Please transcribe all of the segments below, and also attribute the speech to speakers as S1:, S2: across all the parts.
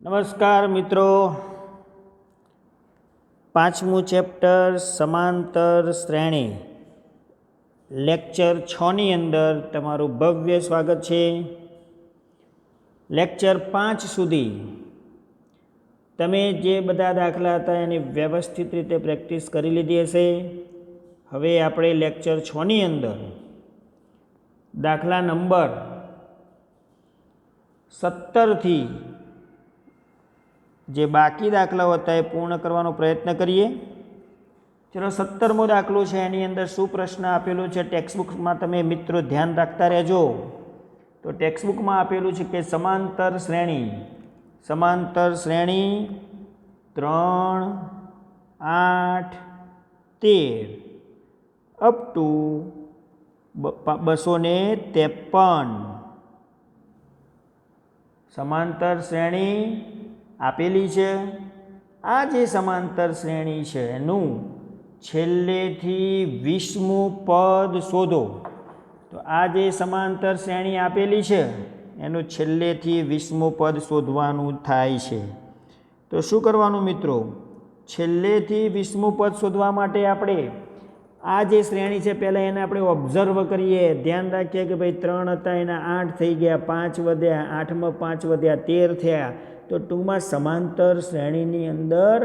S1: નમસ્કાર મિત્રો, પાંચમું ચેપ્ટર સમાંતર શ્રેણી લેક્ચર 6ની અંદર તમારું ભવ્ય સ્વાગત છે. લેક્ચર 5 સુધી તમે જે બધા દાખલા હતા એની વ્યવસ્થિત રીતે પ્રેક્ટિસ કરી લીધી હશે. હવે આપણે લેક્ચર 6ની અંદર દાખલા નંબર 17થી જે બાકી દાખલાઓ હતા એ પૂર્ણ કરવાનો પ્રયત્ન કરીએ. ચલો, 17મો દાખલો છે, એની અંદર શું પ્રશ્ન આપેલો છે ટેક્સ્ટબુકમાં તમે મિત્રો ધ્યાન રાખતા રહેજો. તો ટેક્સ્ટબુકમાં આપેલું છે કે સમાંતર શ્રેણી 3, 8, 13 અપ ટુ 253 સમાંતર શ્રેણી આપેલી છે. આ જે સમાંતર શ્રેણી છે એનું છેલ્લેથી 20મું પદ શોધો. તો આ જે સમાંતર શ્રેણી આપેલી છે એનું છેલ્લેથી 20મું પદ શોધવાનું થાય છે. તો શું કરવાનું મિત્રો? છેલ્લેથી 20મું પદ શોધવા માટે આપણે આ જે શ્રેણી છે પહેલાં એને આપણે ઓબ્ઝર્વ કરીએ, ધ્યાન રાખીએ કે ભાઈ 3 હતા એના 8 થઈ ગયા, 5 વધ્યા, 8માં 5 વધ્યા 13 થયા. તો ટૂંકમાં સમાંતર શ્રેણીની અંદર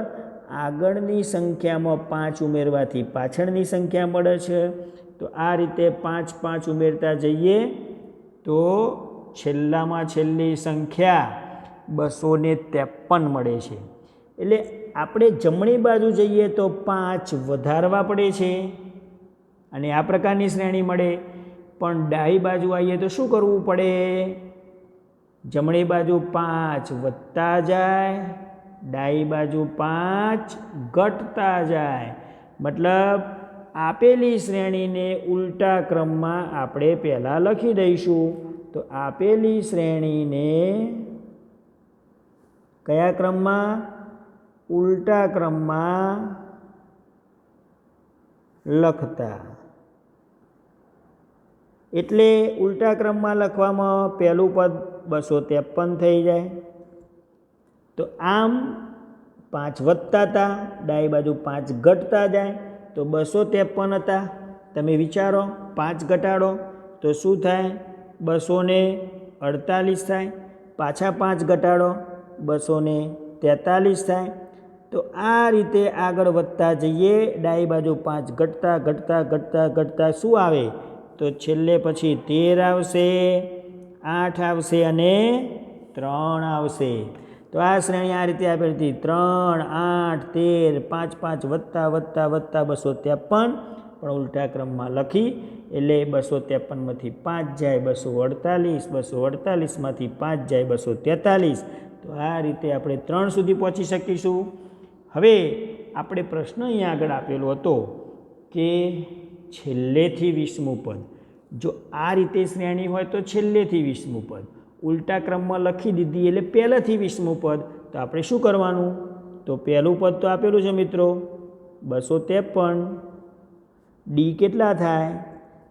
S1: આગળની સંખ્યામાં 5 ઉમેરવાથી પાછળની સંખ્યા મળે છે. તો આ રીતે 5 5 ઉમેરતા જઈએ તો છેલ્લામાં છેલ્લી સંખ્યા 253 મળે છે. એટલે આપણે જમણી બાજુ જઈએ તો 5 વધારવા પડે છે અને આ પ્રકારની શ્રેણી મળે. પણ ડાબી બાજુ આવીએ તો શું કરવું પડે? જમણી બાજુ 5 વધતા જાય, ડાબી બાજુ 5 ઘટતા જાય. મતલબ આપેલી શ્રેણીને ઉલટા ક્રમમાં આપણે પહેલાં લખી દઈશું. તો આપેલી શ્રેણીને કયા ક્રમમાં? ઉલટા ક્રમમાં લખતા. એટલે ઉલટા ક્રમમાં લખવામાં પહેલું પદ 253 થઈ જાય. તો આમ 5 વધતા હતા, ડાબી બાજુ 5 ઘટતા જાય. તો 253 હતા. તમે વિચારો, 5 ઘટાડો તો શું થાય? 248 થાય. પાછા 5 ઘટાડો 243 થાય. તો આ રીતે આગળ વધતા જઈએ, ડાબી બાજુ 5 ઘટતા ઘટતા ઘટતા ઘટતા શું આવે? તો છેલ્લે પછી 13 આવશે, 8 આવશે અને 3 આવશે. તો આ શ્રેણી આ રીતે આપેલી હતી: 3, 8, 13, 5 5 વધતા વધતા વધતા 253, પણ ઉલટા ક્રમમાં લખી એટલે 253માંથી 5 જાય 248, 248માંથી 5 જાય 243. તો આ રીતે આપણે 3 સુધી પહોંચી શકીશું. હવે આપણે પ્રશ્ન અહીંયા આગળ આપેલો હતો કે છેલ્લેથી 20મું પદ. જો આ રીતે શ્રેણી હોય તો છેલ્લેથી 20મું પદ, ઉલટા ક્રમમાં લખી દીધી એટલે પહેલાંથી 20મું પદ. તો આપણે શું કરવાનું? તો પહેલું પદ તો આપેલું છે મિત્રો 253. ડી કેટલા થાય?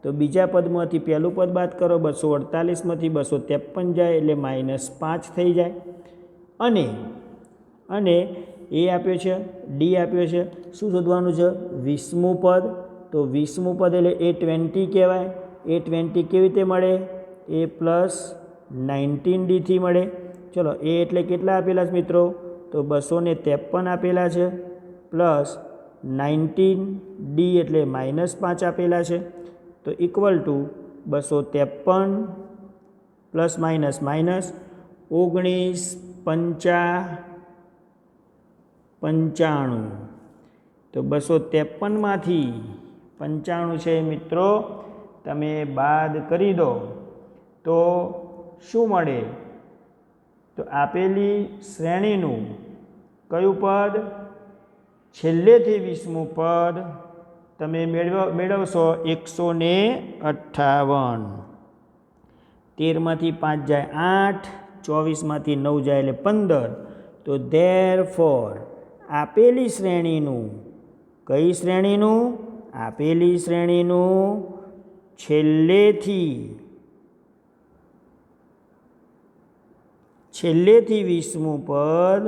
S1: તો બીજા પદમાંથી પહેલું પદ બાદ કરો, 248માંથી 253 જાય એટલે -5 થઈ જાય. અને એ આપ્યો છે, ડી આપ્યો છે. શું શોધવાનું છે? 20મું પદ. તો 20મું પદ એટલે A20 કહેવાય. A20 કેવી રીતે મળે? A + 19Dથી મળે. ચલો, એ એટલે કેટલા આપેલા છે મિત્રો? તો 253 આપેલા છે, પ્લસ 19D એટલે -5 આપેલા છે. તો equal to 253 plus minus minus 19 55. તો 253માંથી 95 છે મિત્રો, તમે બાદ કરી દો તો શું મળે? તો આપેલી શ્રેણીનું કયું પદ? છેલ્લેથી 20મું પદ તમે મેળવશો 158. 13માંથી 5 જાય 8, 24માંથી 9 જાય એટલે 15. તો ધેરફોર આપેલી શ્રેણીનું, કઈ શ્રેણીનું? આપેલી શ્રેણીનું છેલ્લેથી 20મું પદ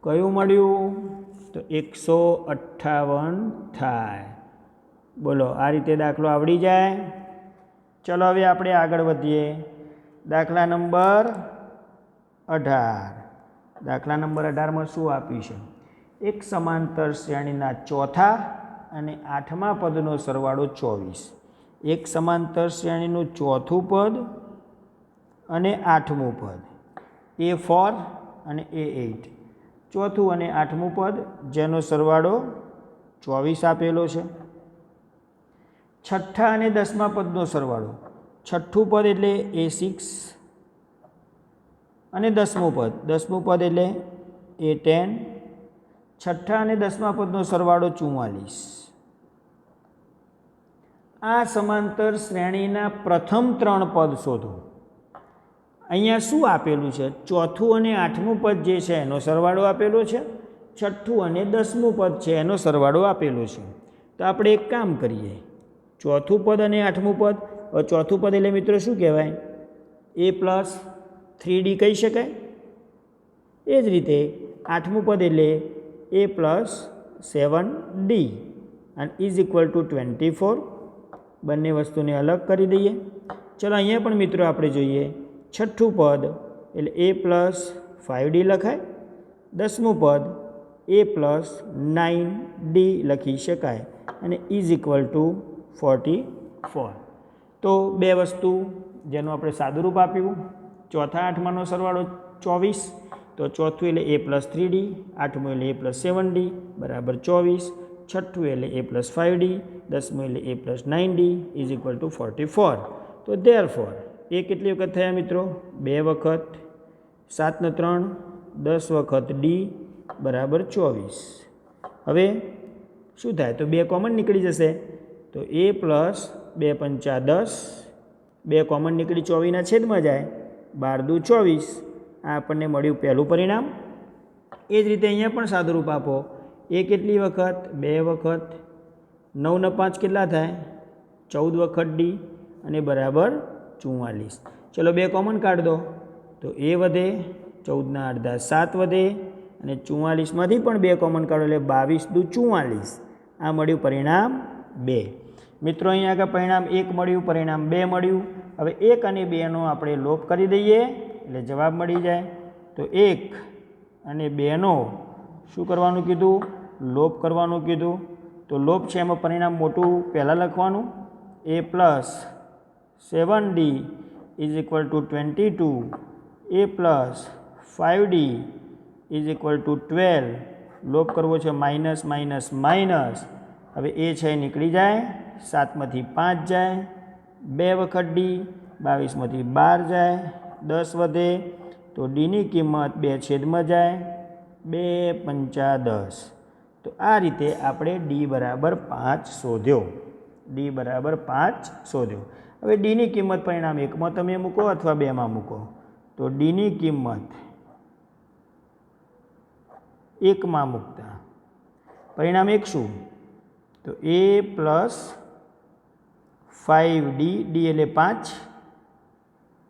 S1: કયું મળ્યું? તો 158 થાય. બોલો, આ રીતે દાખલો આવડી જાય? ચલો હવે આપણે આગળ વધીએ. દાખલા નંબર 18. દાખલા નંબર 18માં શું આપ્યું છે? એક સમાંતર શ્રેણીના ચોથા અને આઠમા પદનો સરવાળો 24. એક સમાંતર શ્રેણીનું ચોથું પદ અને આઠમું પદ A4 અને A8. ચોથું અને આઠમું પદ જેનો સરવાળો 24 આપેલો છે. છઠ્ઠા અને દસમા પદનો સરવાળો. છઠ્ઠું પદ એટલે A6 અને દસમું પદ એટલે A10. છઠ્ઠા અને દસમા પદનો સરવાળો 44. આ સમાંતર શ્રેણીના પ્રથમ 3 પદ શોધો. અહીંયા શું આપેલું છે? ચોથું અને આઠમું પદ જે છે એનો સરવાળો આપેલો છે. છઠ્ઠું અને દસમું પદ છે એનો સરવાળો આપેલો છે. તો આપણે એક કામ કરીએ. ચોથું પદ અને આઠમું પદ. ચોથું પદ એટલે મિત્રો શું કહેવાય? A+3D કહી શકાય. એ જ રીતે આઠમું પદ એટલે A+7D અને =24. બંને વસ્તુને અલગ કરી દઈએ. ચલો અહીંયા પણ મિત્રો આપણે જોઈએ. છઠ્ઠું પદ એટલે A+5D લખાય. દસમું પદ A+9D લખી શકાય અને =44. તો બે વસ્તુ જેનું આપણે સાદુરૂપ આપ્યું. ચોથા આઠમાનો સરવાળો 24. તો ચોથું એટલે A+3D, આઠમું એટલે A+7D બરાબર 24. છઠ્ઠું એટલે A+5D, દસમું એટલે A+9D =44. તો ધેરફોર એ કેટલી વખત થયા મિત્રો? 2 વખત. 7 ને 3 10 વખત D બરાબર 24. હવે શું થાય? તો 2 કોમન નીકળી જશે. તો A+2 પંચા 10. 2 કોમન નીકળી 24ના છેદમાં જાય. 12 દુ 24. આ આપણને મળ્યું પહેલું પરિણામ. એ જ રીતે અહીંયા પણ સાદુરૂપ આપો. એ કેટલી વખત? 2 વખત. 9 ને 5 કેટલા થાય? 14 વખત D અને બરાબર 44. ચલો 2 કોમન કાઢ દો. તો A વધે. 14 ના અડધા 7 વધે અને 44માંથી પણ 2 કોમન કાઢો એટલે 22 દુ 44. આ મળ્યું પરિણામ 2. મિત્રો અહીંયા આગળ પરિણામ 1 મળ્યું, પરિણામ 2 મળ્યું. હવે 1 અને 2નો આપણે લોપ કરી દઈએ એટલે જવાબ મળી જાય. તો 1 અને 2નો શું કરવાનું કીધું? લોપ કરવાનું કીધું. તો લોપ છે એમાં પરિણામ મોટું પહેલાં લખવાનું. A+7D =22. A+5D =12. લોપ કરવો છે માઇનસ માઇનસ માઇનસ. હવે એ છે નીકળી જાય. 7માંથી 5 જાય. 2 વખત D. 22માંથી 12 જાય. 10 વધે. તો Dની કિંમત 2 છેદમાં જાય. 2 પંચા 10. તો આ રીતે આપણે D બરાબર 5 શોધ્યો. D બરાબર 5 શોધ્યો. હવે Dની કિંમત પરિણામ 1માં તમે મૂકો અથવા 2માં મૂકો. તો Dની કિંમત 1માં મૂકતા પરિણામ 1 શું? તો A+5D, D એટલે 5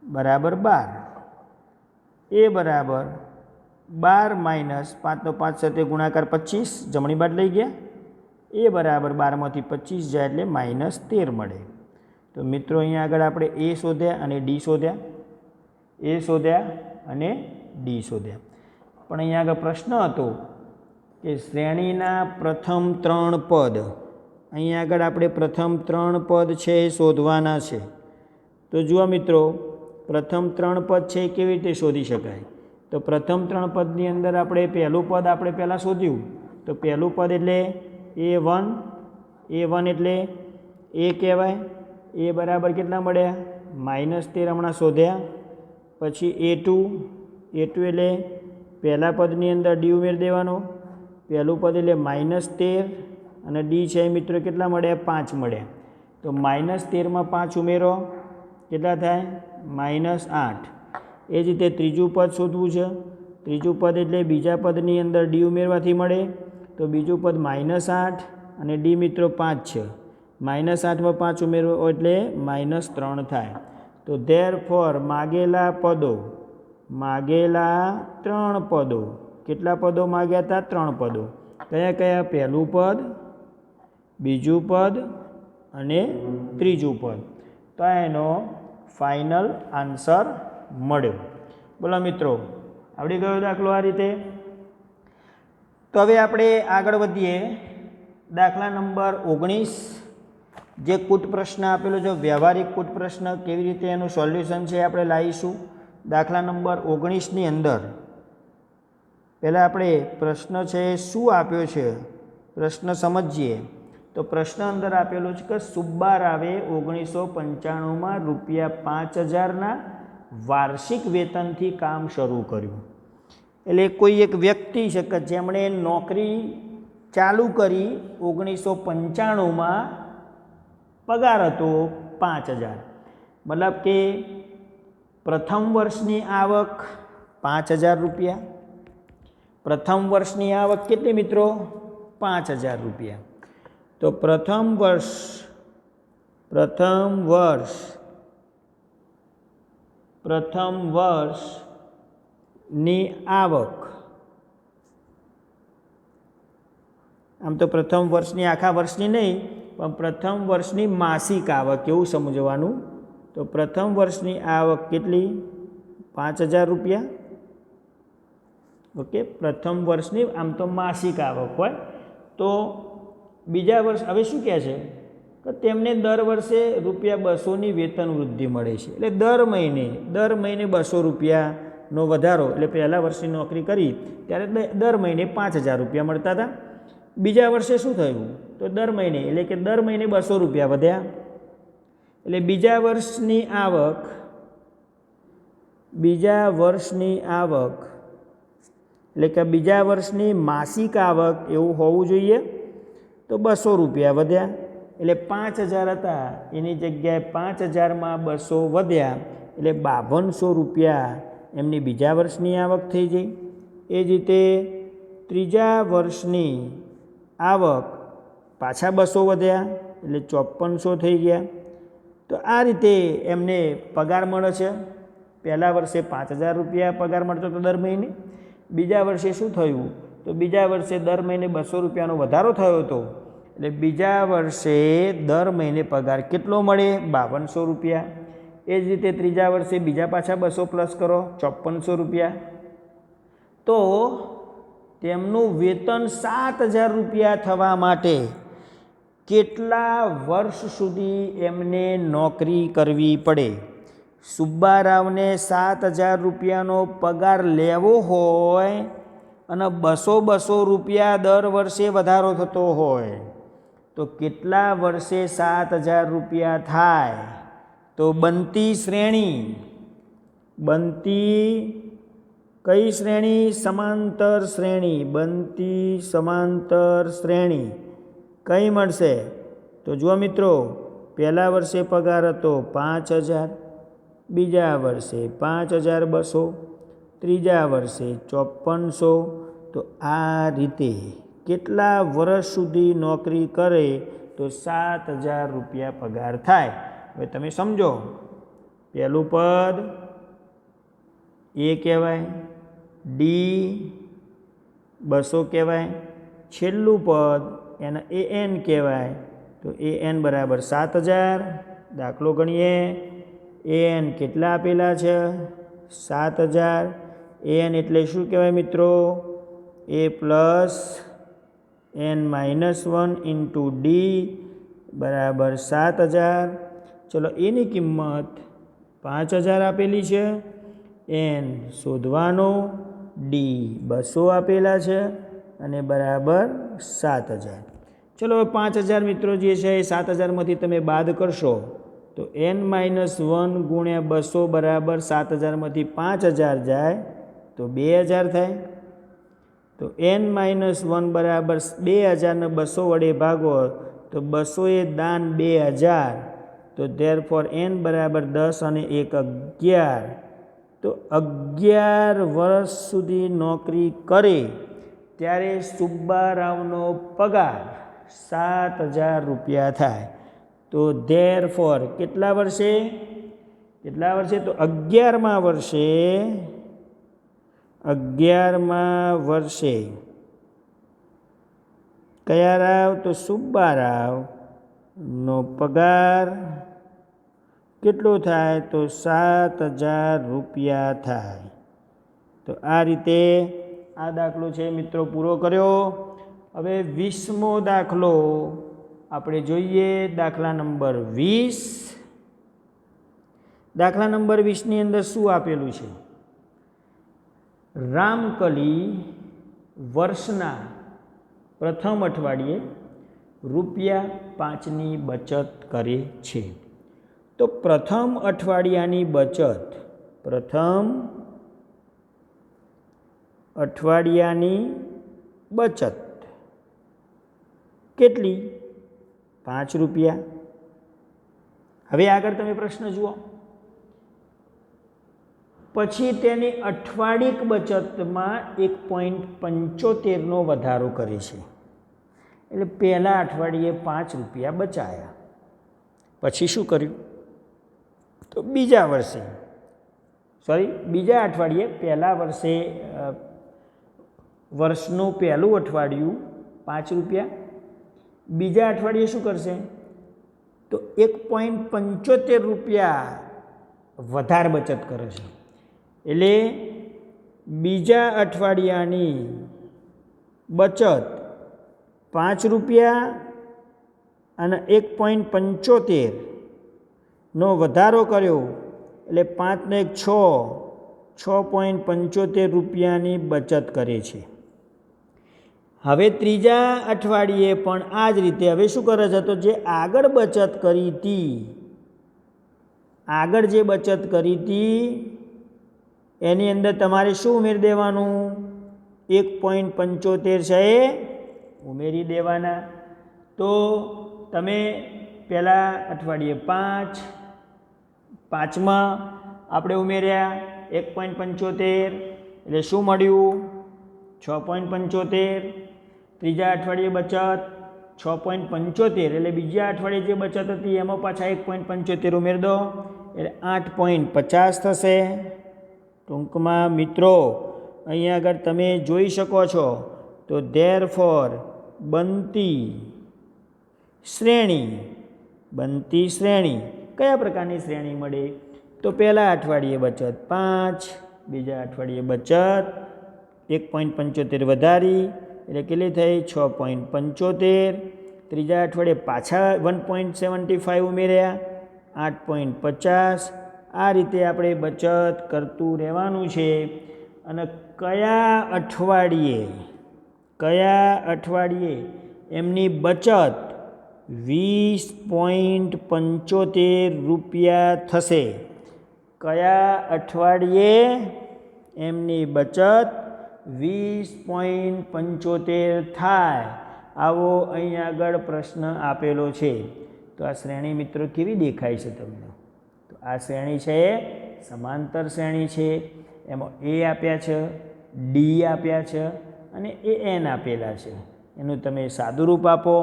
S1: બરાબર 12. A બરાબર 12 માઇનસ 5નો 5 સાથે ગુણાકાર 25 જમણી બાજુ લઈ ગયા. A બરાબર 12માંથી 25 જાય એટલે -13 મળે. તો મિત્રો અહીંયા આગળ આપણે A શોધ્યા અને D શોધ્યા. A શોધ્યા અને D શોધ્યા. પણ અહીંયા આગળ પ્રશ્ન હતો કે શ્રેણીના પ્રથમ 3 પદ. અહીંયા આગળ આપણે પ્રથમ 3 પદ છે એ શોધવાના છે. તો જુઓ મિત્રો, પ્રથમ 3 પદ છે એ કેવી રીતે શોધી શકાય? તો પ્રથમ 3 પદની અંદર આપણે પહેલું પદ આપણે પહેલાં શોધ્યું. તો પહેલું પદ એટલે A1. A1 એટલે A કહેવાય. A બરાબર કેટલા મળ્યા? -13 હમણાં શોધ્યા. પછી A2. A2 એટલે પહેલા પદની અંદર D ઉમેરી દેવાનો. પહેલું પદ એટલે -13 અને D છે મિત્રો કેટલા મળ્યા? 5 મળ્યા. તો -13માં 5 ઉમેરો કેટલા થાય? -8. એ જ રીતે ત્રીજું પદ શોધવું છે. ત્રીજું પદ એટલે બીજા પદની અંદર D ઉમેરવાથી મળે. તો બીજું પદ -8 અને D મિત્રો 5 છે. -8માં 5 ઉમેરવો એટલે -3 થાય. તો ધેરફોર માગેલા પદો, માગેલા 3 પદો. કેટલા પદો માગ્યા હતા? 3 પદો. કયા કયા? પહેલું પદ, બીજું પદ અને ત્રીજું પદ. તો એનો ફાઇનલ આન્સર મળ્યો. બોલો મિત્રો, આવડી ગયો દાખલો આ રીતે? તો હવે આપણે આગળ વધીએ. દાખલા નંબર 19, જે કૂટ પ્રશ્ન આપેલો છે, વ્યવહારિક કૂટ પ્રશ્ન, કેવી રીતે એનું સોલ્યુશન છે આપણે લાવીશું. દાખલા નંબર 19ની અંદર પહેલાં આપણે પ્રશ્ન છે શું આપ્યો છે, પ્રશ્ન સમજીએ. તો પ્રશ્ન અંદર આપેલો છે કે સુબ્બારાવે 1995માં ₹5000ના વાર્ષિક વેતનથી કામ શરૂ કર્યું. એટલે કોઈ એક વ્યક્તિ છે કે જેમણે નોકરી ચાલુ કરી 1995માં, પગાર હતો 5000. મતલબ કે પ્રથમ વર્ષની આવક ₹5000. પ્રથમ વર્ષની આવક કેટલી મિત્રો? ₹5000. તો પ્રથમ વર્ષની આવક, આમ તો પ્રથમ વર્ષની આખા વર્ષની નહીં, પણ પ્રથમ વર્ષની માસિક આવક એવું સમજવાનું. તો પ્રથમ વર્ષની આવક કેટલી? ₹5000. ઓકે, પ્રથમ વર્ષની આમ તો માસિક આવક હોય. તો બીજા વર્ષ હવે શું કહે છે કે તેમને દર વર્ષે ₹200ની વેતન વૃદ્ધિ મળે છે. એટલે દર મહિને ₹200નો વધારો. એટલે પહેલા વર્ષની નોકરી કરી ત્યારે દર મહિને ₹5000 મળતા હતા. બીજા વર્ષે શું થયું? તો દર મહિને, એટલે કે દર મહિને ₹200 વધ્યા. એટલે બીજા વર્ષની આવક એટલે કે બીજા વર્ષની માસિક આવક એવું હોવું જોઈએ. તો ₹200 વધ્યા. એટલે 5000 હતા એની જગ્યાએ 5000માં 200 વધ્યા. એટલે ₹5200 એમની બીજા વર્ષની આવક થઈ ગઈ. એ જ રીતે ત્રીજા વર્ષની આવક પાછા 200 વધ્યા, એટલે 5400 થઈ ગયા. તો આ રીતે એમને પગાર મળે છે. પહેલા વર્ષે ₹5000 પગાર મળતો હતો દર મહિને. બીજા વર્ષે શું થયું? તો બીજા વર્ષે દર મહિને ₹200નો વધારો થયો હતો. એટલે બીજા વર્ષે દર મહિને પગાર કેટલો મળે? ₹5200. એ જ રીતે ત્રીજા વર્ષે બીજા પાછા 200 પ્લસ કરો, ₹5400. તો તેમનું વેતન ₹7000 થવા માટે કેટલા વર્ષ સુધી એમને નોકરી કરવી પડે? સુબ્બારાવને ₹7000નો પગાર લેવો હોય અને ₹200 દર વર્ષે વધારો થતો હોય, તો કેટલા વર્ષે ₹7000 થાય? તો બનતી શ્રેણી, કઈ શ્રેણી? સમાંતર શ્રેણી. બનતી સમાંતર શ્રેણી કઈ મળશે? તો જુઓ મિત્રો, પહેલા વર્ષે પગાર હતો 5000, બીજા વર્ષે 5200, ત્રીજા વર્ષે 5400. તો આ રીતે કેટલા વર્ષ સુધી નોકરી કરે તો ₹7000 પગાર થાય? હવે તમે સમજો. પહેલું પદ એ કહેવાય, ડી 200 કહેવાય, છેલ્લું પદ એને AN કહેવાય. તો AN બરાબર 7000. દાખલો ગણીએ. AN કેટલા આપેલા છે? 7000. AN એટલે શું કહેવાય મિત્રો? A plus n-1 into D બરાબર 7000. ચલો, એની કિંમત 5000 આપેલી છે. n શોધવાનો, ડી 200 આપેલા છે અને બરાબર 7000. ચલો, 5000 મિત્રો જે છે એ 7000માંથી તમે બાદ કરશો તો n-1 ગુણ્યા 200 બરાબર 7000માંથી 5000 જાય તો 2000 થાય. તો n-1 બરાબર 2000 ને 200 વડે ભાગો તો 200 એ દાન 2000. તો ધેરફોર n બરાબર 10 અને 1 11. તો 11 વર્ષ સુધી નોકરી કરે ત્યારે સુબ્બારાવનો પગાર ₹7000 થાય. તો ધેરફોર કેટલા વર્ષે? કેટલા વર્ષે? તો 11મા વર્ષે 11મા વર્ષે કયા રાવ? તો સુબ્બારાવનો પગાર કેટલો થાય? તો 7,000 રૂપિયા થાય. તો આ રીતે આ દાખલો છે મિત્રો પૂરો કર્યો. હવે 20મો દાખલો આપણે જોઈએ. દાખલા નંબર 20. દાખલા નંબર 20ની અંદર શું આપેલું છે? રામકલી વર્ષના પ્રથમ અઠવાડિયે ₹5ની બચત કરે છે. તો પ્રથમ અઠવાડિયાની બચત કેટલી? ₹5. હવે આગળ તમે પ્રશ્ન જુઓ. પછી તેની અઠવાડિક બચતમાં 1.75નો વધારો કરે છે. એટલે પહેલા અઠવાડિયે ₹5 બચાયા. પછી શું કર્યું? તો બીજા અઠવાડિયે પહેલા વર્ષે વર્ષનું પહેલું અઠવાડિયું ₹5. બીજા અઠવાડિયે શું કરશે? તો ₹1.75 વધારે બચત કરે છે. એટલે બીજા અઠવાડિયાની બચત ₹5 અને 1.75નો વધારો કર્યો. એટલે 5 ને 1 6.75 બચત કરે છે. હવે ત્રીજા અઠવાડિયે પણ આ જ રીતે હવે શું કરે છે? તો જે આગળ જે બચત કરી હતી એની અંદર તમારે શું ઉમેરી દેવાનું? 1.75 છે એ ઉમેરી દેવાના. તો તમે પહેલા અઠવાડિયે 5માં આપણે ઉમેર્યા 1.75 એટલે શું મળ્યું? 6.75. ત્રીજા અઠવાડિયે બચત 6.75 એટલે બીજા અઠવાડિયે જે બચત હતી એમાં પાછા 1.75 ઉમેરી દો એટલે 8.50 થશે. ટૂંકમાં મિત્રો અહીંયા આગળ તમે જોઈ શકો છો. તો ધેરફોર બનતી શ્રેણી કયા પ્રકારની શ્રેણી મળે? તો પહેલા અઠવાડિયે બચત 5, બીજા અઠવાડિયે બચત 1.75 વધારી એટલે કેટલી થઈ? 6.75. ત્રીજા અઠવાડિયે પાછા 1.75 ઉમેર્યા 8.50. આ રીતે આપણે બચત કરતું રહેવાનું છે. અને કયા અઠવાડિયે એમની બચત ₹20.75 થશે? કયા અઠવાડિયે એમની બચત 20.75 થાય? આવો અહીં આગળ પ્રશ્ન આપેલો છે. તો આ શ્રેણી મિત્રો કેવી દેખાય છે તમને? તો આ શ્રેણી છે સમાંતર શ્રેણી છે. એમાં A આપ્યા છે, D આપ્યા છે અને AN આપેલા છે. એનું તમે સાદું રૂપ આપો.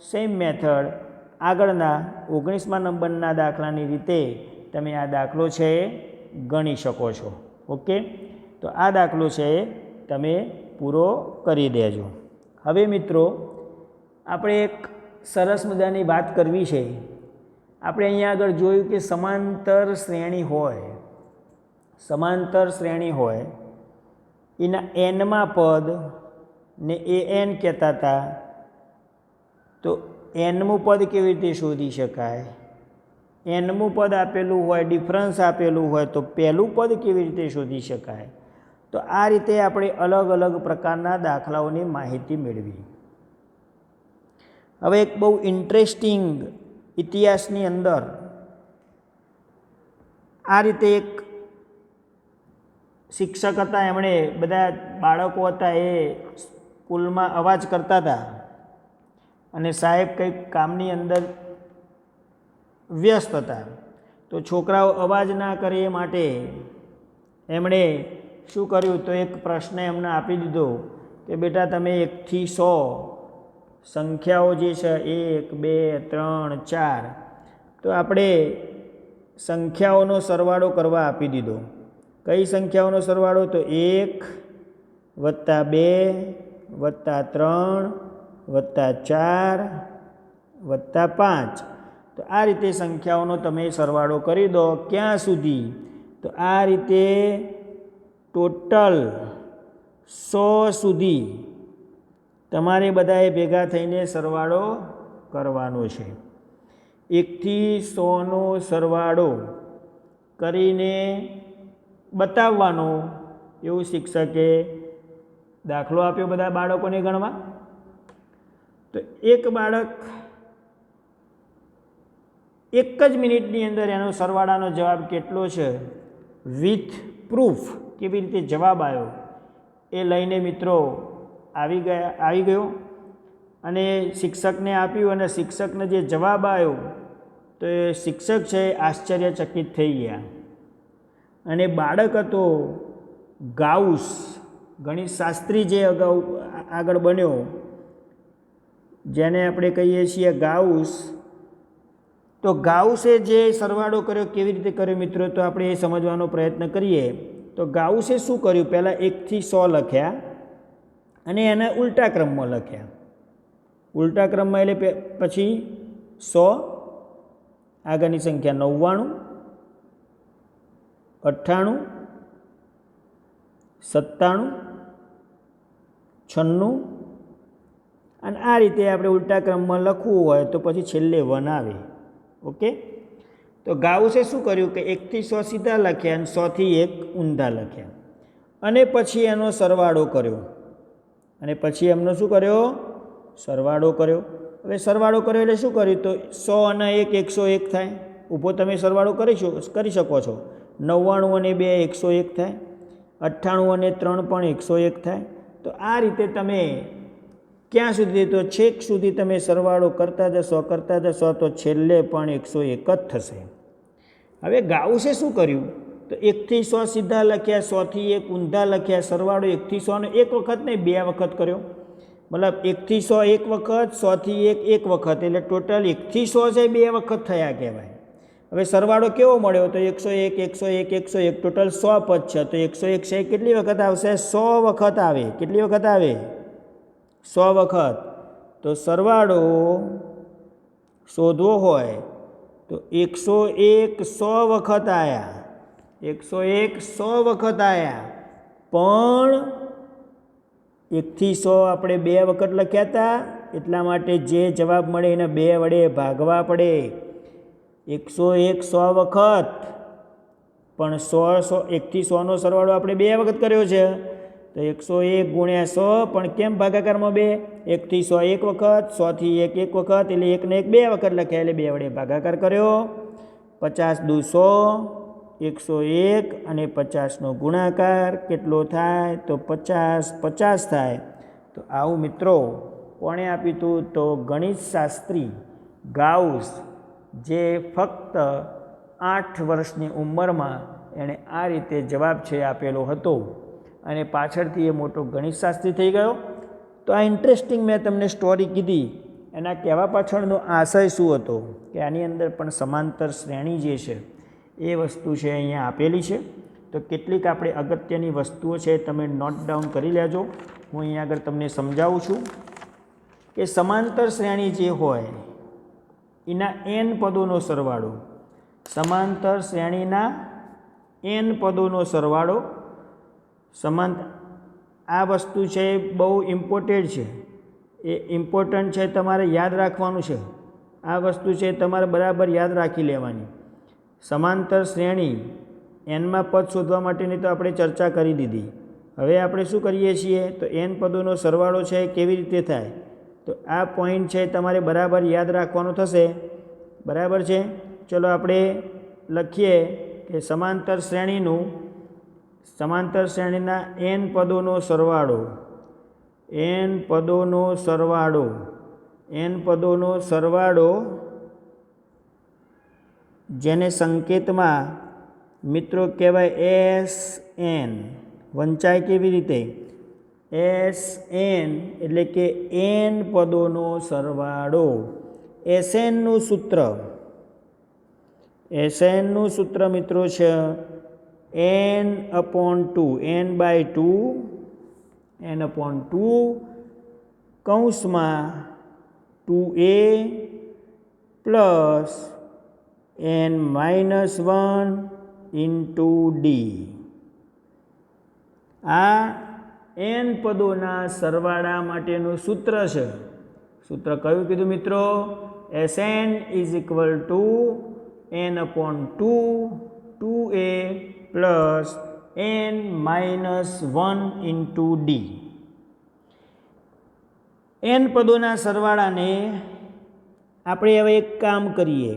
S1: સેમ મેથડ આગળના 19મા નંબરના દાખલાની રીતે તમે આ દાખલો છે એ ગણી શકો છો. ઓકે, તો આ દાખલો છે એ તમે પૂરો કરી દેજો. હવે મિત્રો આપણે એક સરસ મજાની વાત કરવી છે. આપણે અહીંયા આગળ જોયું કે સમાંતર શ્રેણી હોય એના nમા પદ ને an કહેતા હતા. તો nમું પદ કેવી રીતે શોધી શકાય? nમું પદ આપેલું હોય, ડિફરન્સ આપેલું હોય તો પહેલું પદ કેવી રીતે શોધી શકાય? તો આ રીતે આપણે અલગ અલગ પ્રકારના દાખલાઓની માહિતી મેળવી. હવે એક બહુ ઇન્ટરેસ્ટિંગ ઇતિહાસની અંદર આ રીતે એક શિક્ષક હતા. એમણે બધા બાળકો હતા એ સ્કૂલમાં અવાજ કરતા હતા અને સાહેબ કંઈક કામની અંદર વ્યસ્ત હતા. તો છોકરાઓ અવાજ ના કરે એ માટે એમણે શું કર્યું? તો એક પ્રશ્ન એમને આપી દીધો કે બેટા તમે 1 થી 100 સંખ્યાઓ જે છે 1, 2, 3, 4 તો આપણે સંખ્યાઓનો સરવાળો કરવા આપી દીધો. કઈ સંખ્યાઓનો સરવાળો? તો 1 + 2 + 3 + 4 + 5. તો આ રીતે સંખ્યાઓનો તમે સરવાળો કરી દો. ક્યાં સુધી? તો આ રીતે ટોટલ 100 સુધી તમારે બધાએ ભેગા થઈને સરવાળો કરવાનો છે. 1 થી 100નો સરવાળો કરીને બતાવવાનો એવું શિક્ષકે દાખલો આપ્યો બધા બાળકોને ગણવા. તો એક બાળક 1 જ મિનિટની અંદર એનો સરવાળાનો જવાબ કેટલો છે વિથ પ્રૂફ કેવી રીતે જવાબ આવ્યો એ લઈને મિત્રો આવી ગયો અને શિક્ષકને આપ્યું અને શિક્ષકને જે જવાબ આવ્યો તો એ શિક્ષક છે આશ્ચર્યચકિત થઈ ગયા. અને બાળક હતો ગાઉસ, ગણિતશાસ્ત્રી જે આગળ બન્યો, જેને આપણે કહીએ છીએ ગાઉસ. તો ગાઉસે જે સરવાળો કર્યો કેવી રીતે કર્યો મિત્રો, તો આપણે એ સમજવાનો પ્રયત્ન કરીએ. તો ગાઉસે શું કર્યું? પહેલાં 1 થી 100 લખ્યા અને એને ઉલટા ક્રમમાં લખ્યા. ઉલટા ક્રમમાં એટલે પછી 100, આગળની સંખ્યા 99, 98, 97, 96 અને આ રીતે આપણે ઉલટા ક્રમમાં લખવું હોય તો પછી છેલ્લે 1 આવે. ઓકે. તો ગાઉસે શું કર્યું કે 1 થી 100 સીધા લખ્યા અને 100 થી 1 ઊંધા લખ્યા અને પછી એનો સરવાળો કર્યો. અને પછી એમનો શું કર્યો? સરવાળો કર્યો. હવે સરવાળો કર્યો એટલે શું કર્યું? તો 100 અને 1 101 થાય. ઊભો તમે સરવાળો કરી શકો છો. 99 અને 2 101 થાય. 98 અને 3 પણ 101 થાય. તો આ રીતે તમે ક્યાં સુધી? તો છેક સુધી તમે સરવાળો કરતા જશો તો છેલ્લે પણ 101 જ થશે. હવે ગાઉસે શું કર્યું? તો 1 થી 100 સીધા લખ્યા, 100 થી 1 ઊંધા લખ્યા. સરવાળો 1 થી 100 નો એક વખત નહીં 2 વખત કર્યો. મતલબ 1 થી 100 એક વખત, 100 થી 1 એક વખત, એટલે ટોટલ 1 થી 100 છે 2 વખત થયા કહેવાય. હવે સરવાળો કેવો મળ્યો? તો 101 101 101 ટોટલ 100 પદ છે. તો 101 છે કેટલી વખત આવશે? 100 વખત આવે. કેટલી વખત આવે? 100 વખત. તો સરવાળો શોધવો હોય તો 101 100 વખત આવ્યા. 101 100 વખત આવ્યા. પણ 1 થી 100 આપણે 2 વખત લખ્યા હતા, એટલા માટે જે જવાબ મળે એને 2 વડે ભાગવા પડે. 101 100 વખત, પણ 1 થી 100નો સરવાળો આપણે 2 વખત કર્યો છે. તો 101 ગુણ્યા 100, પણ કેમ ભાગાકારમાં 2? 1 થી 100 એક વખત, 100 થી 1 એક વખત, એટલે 1 ને 1 2 વખત લખ્યા, એટલે 2 વડે ભાગાકાર કર્યો. 50 દુ 100, 101 અને 50નો ગુણાકાર કેટલો થાય? તો 50 થાય. તો આવું મિત્રો કોણે આપ્યું હતું? તો ગણિતશાસ્ત્રી ગાઉસ, જે ફક્ત 8 વર્ષની ઉંમરમાં એણે આ રીતે જવાબ છે આપેલો હતો અને પાછળથી એ મોટો ગણિતશાસ્ત્રી થઈ ગયો. તો આ ઇન્ટરેસ્ટિંગ મેં તમને સ્ટોરી કીધી. એના કહેવા પાછળનો આશય શું હતો કે આની અંદર પણ સમાંતર શ્રેણી જે છે એ વસ્તુ છે અહીંયા આપેલી છે. તો કેટલીક આપણે અગત્યની વસ્તુઓ છે તમે નોટ ડાઉન કરી લેજો. હું અહીંયા આગળ તમને સમજાવું છું કે સમાંતર શ્રેણી જે હોય એના n પદોનો સરવાળો, સમાંતર શ્રેણીના n પદોનો સરવાળો, આ વસ્તુ છે બહુ ઇમ્પોર્ટન્ટ છે. એ ઇમ્પોર્ટન્ટ છે, તમારે યાદ રાખવાનું છે. આ વસ્તુ છે તમારે બરાબર યાદ રાખી લેવાની. સમાંતર શ્રેણી એનમાં પદ શોધવા માટેની તો આપણે ચર્ચા કરી દીધી. હવે આપણે શું કરીએ છીએ? તો n પદોનો સરવાળો છે કેવી રીતે થાય? તો આ પોઈન્ટ છે તમારે બરાબર યાદ રાખવાનું થશે. બરાબર છે? ચલો આપણે લખીએ કે સમાંતર શ્રેણીના n પદોનો સરવાળો જેને સંકેતમાં મિત્રો કહેવાય Sn. વંચાય કેવી રીતે? Sn એટલે કે n પદોનો સરવાળો. Snનું સૂત્ર એસએનનું સૂત્ર મિત્રો છે n/2, n/2, n/2 કૌંસમાં 2a plus n-1 into D. આ n પદોના સરવાળા માટેનું સૂત્ર છે. સૂત્ર કયું કીધું મિત્રો? Sn is equal to n/2 2a plus n-1 into D. n પદોના સરવાળાને આપણે હવે એક કામ કરીએ.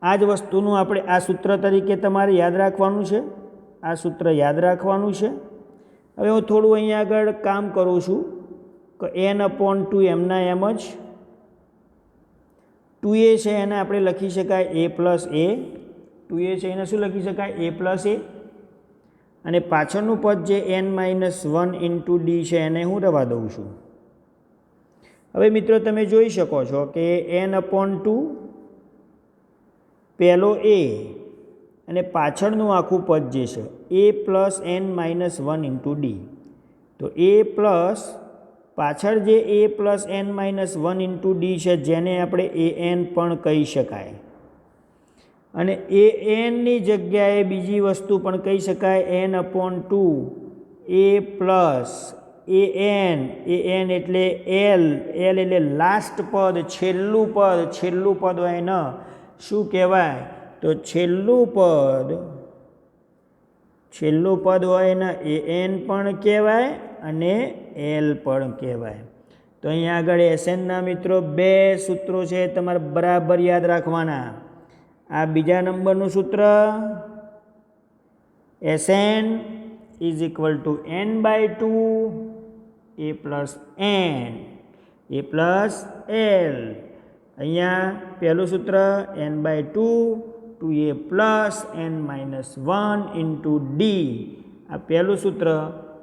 S1: આ જ વસ્તુનું આપણે આ સૂત્ર તરીકે તમારે યાદ રાખવાનું છે. આ સૂત્ર યાદ રાખવાનું છે. હવે હું થોડું અહીંયા આગળ કામ કરું છું કે n/2 એમના એમ જ 2a છે એને આપણે લખી શકાય a પ્લસ a. 2a છે એને શું લખી શકાય? a plus a. અને પાછળનું પદ જે n-1 ઇન્ટુ ડી છે એને હું રવા દઉં છું. હવે મિત્રો તમે જોઈ શકો છો કે n/2 પહેલો a અને પાછળનું આખું પદ જે છે a plus n-1 into D. તો a પ્લસ પાછળ જે a plus n-1 into D છે જેને આપણે an પણ કહી શકાય. અને anની જગ્યાએ બીજી વસ્તુ પણ કહી શકાય n/2 a પ્લસ an એટલે l એટલે લાસ્ટ પદ, છેલ્લું પદ હોય ને શું કહેવાય? તો છેલ્લું પદ હોય ને an પણ કહેવાય અને l પણ કહેવાય. તો અહીંયા આગળ એસએનના મિત્રો બે સૂત્રો છે તમારે બરાબર યાદ રાખવાના. આ બીજા નંબરનું સૂત્ર Sn is equal to n/2 a plus n a plus l. અહીંયા પહેલું સૂત્ર n/2 2a plus n-1 into D. આ પહેલું સૂત્ર.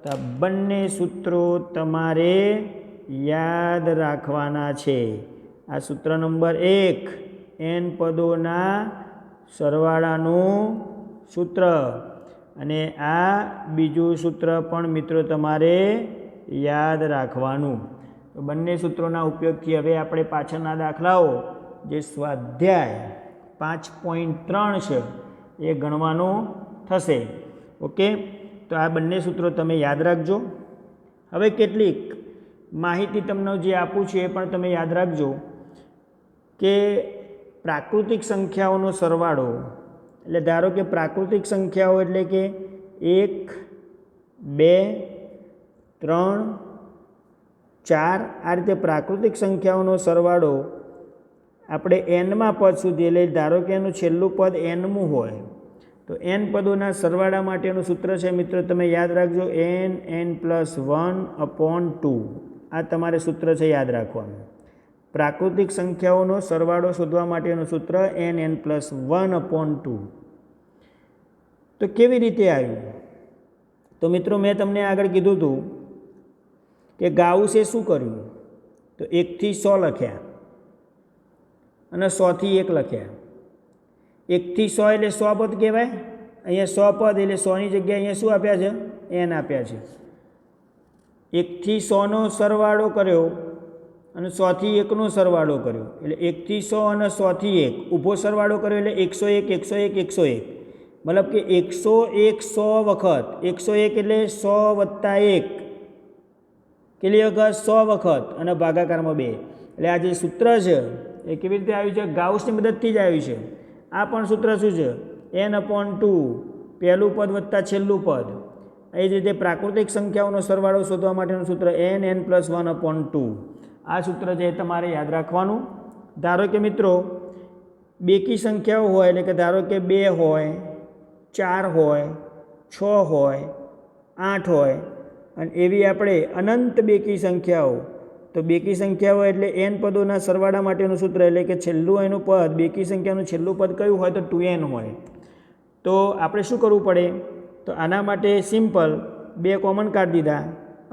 S1: તો આ બંને સૂત્રો તમારે યાદ રાખવાના છે. આ સૂત્ર નંબર 1 n પદોના સરવાળાનું સૂત્ર, અને આ બીજું સૂત્ર પણ મિત્રો તમારે યાદ રાખવાનું. તો બંને સૂત્રોના ઉપયોગથી હવે આપણે પાછળના દાખલાઓ જે સ્વાધ્યાય 5.3 છે એ ગણવાનું થશે. ઓકે, તો આ બંને સૂત્રો તમે યાદ રાખજો. હવે કેટલીક માહિતી તમને જે આપું છું એ પણ તમે યાદ રાખજો કે પ્રાકૃતિક સંખ્યાઓનો સરવાળો, એટલે ધારો કે પ્રાકૃતિક સંખ્યાઓ એટલે કે 1 2 3 4 આ રીતે પ્રાકૃતિક સંખ્યાઓનો સરવાળો આપણે એનમાં પદ સુધી, એટલે ધારો કે એનું છેલ્લું પદ એનમું હોય તો n પદોના સરવાળા માટેનું સૂત્ર છે મિત્રો તમે યાદ રાખજો n+1/2. આ તમારે સૂત્ર છે યાદ રાખવાનું. પ્રાકૃતિક સંખ્યાઓનો સરવાળો શોધવા માટેનું સૂત્ર n+1/2. તો કેવી રીતે આવ્યું? તો મિત્રો મેં તમને આગળ કીધું હતું કે ગાઉસે શું કર્યું? તો 1 થી 100 લખ્યા અને 100 થી 1 લખ્યા. 1 થી 100 એટલે 100 પદ કહેવાય. અહીંયા 100 પદ એટલે 100ની જગ્યાએ અહીંયા શું આપ્યા છે? n આપ્યા છે. 1 થી 100નો સરવાળો કર્યો અને 100 થી 1નો સરવાળો કર્યો એટલે 1 થી 100 અને 100 થી 1 ઊભો સરવાળો કર્યો એટલે 101 101 101. મતલબ કે 101 100 વખત. 101 એટલે 100 વત્તા 1 કેટલી વખત? 100 વખત અને ભાગાકારમાં 2. એટલે આ જે સૂત્ર છે એ કેવી રીતે આવ્યું છે? ગાઉસની મદદથી જ આવ્યું છે. આ પણ સૂત્ર શું છે? n/2 પહેલું પદ વત્તા છેલ્લું પદ. એ જ રીતે પ્રાકૃતિક સંખ્યાઓનો સરવાળો શોધવા માટેનું સૂત્ર n+1/2. આ સૂત્ર છે તમારે યાદ રાખવાનું. ધારો કે મિત્રો બેકી સંખ્યાઓ હોય એટલે કે ધારો કે 2 હોય 4 હોય 6 હોય 8 હોય અને એવી આપણે અનંત બેકી સંખ્યાઓ. તો બેકી સંખ્યાઓ એટલે n પદોના સરવાળા માટેનું સૂત્ર એટલે કે છેલ્લું એનું પદ, બેકી સંખ્યાનું છેલ્લું પદ કયું હોય? તો 2n હોય. તો આપણે શું કરવું પડે? તો આના માટે સિમ્પલ 2 કોમન કાઢી દીધા.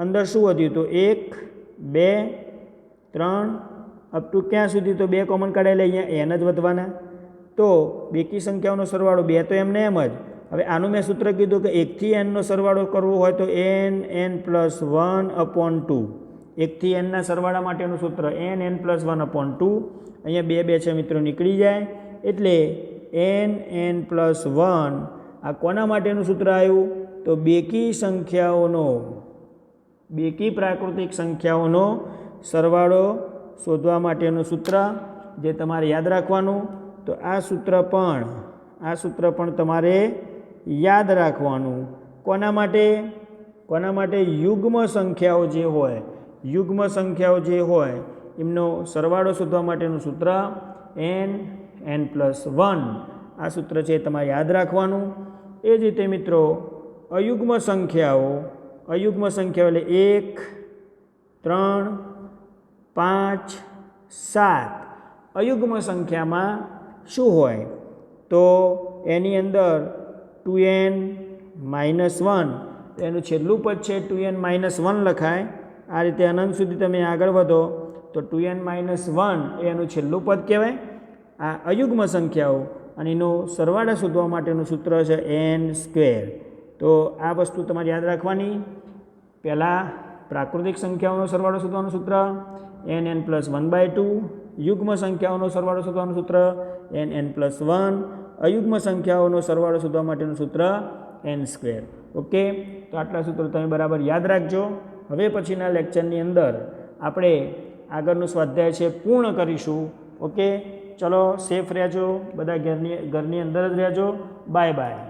S1: અંદર શું વધ્યું? તો 1 2 3 અપ ટુ ક્યાં સુધી? તો 2 કોમન કાઢ્યા એટલે અહીંયા n જ વધવાના. તો બેકી સંખ્યાઓનો સરવાળો 2 તો એમને એમ જ. હવે આનું મેં સૂત્ર કીધું કે 1 થી nનો સરવાળો કરવો હોય તો n+1/2. 1 થી nના સરવાળા માટેનું સૂત્ર n+1/2. અહીંયા 2 2 છે મિત્રો નીકળી જાય, એટલે n+1. આ કોના માટેનું સૂત્ર આવ્યું? તો બેકી પ્રાકૃતિક સંખ્યાઓનો સરવાળો શોધવા માટેનું સૂત્ર, જે તમારે યાદ રાખવાનું. તો આ સૂત્ર પણ તમારે યાદ રાખવાનું. કોના માટે? યુગ્મ સંખ્યાઓ જે હોય એમનો સરવાળો શોધવા માટેનું સૂત્ર n+1. આ સૂત્ર છે તમારે યાદ રાખવાનું. એ જ રીતે મિત્રો અયુગ્મ સંખ્યાઓ એટલે 1, 3, 5, 7. અયુગ્મ સંખ્યામાં શું હોય? તો એની અંદર 2n-1, એનું છેલ્લું પદ છે 2n-1 લખાય. આ રીતે અનંત સુધી તમે આગળ વધો તો 2n-1 એ એનું છેલ્લું પદ કહેવાય. આ અયુગ્મ સંખ્યાઓ અને એનું સરવાળા શોધવા માટેનું સૂત્ર છે n². તો આ વસ્તુ તમારે યાદ રાખવાની. પહેલાં પ્રાકૃતિક સંખ્યાઓનો સરવાળો શોધવાનું સૂત્ર nn+1/2. યુગ્મ સંખ્યાઓનો સરવાળો શોધવાનું સૂત્ર nn+1. અયુગ્મ સંખ્યાઓનો સરવાળો શોધવા માટેનું સૂત્ર n². ઓકે, તો આટલા સૂત્રો તમે બરાબર યાદ રાખજો. હવે પછીના લેક્ચરની અંદર આપણે આગળનું સ્વાધ્યાય છે પૂર્ણ કરીશું. ઓકે, ચલો સેફ રહેજો બધા, ઘરની અંદર જ રહેજો. Bye bye.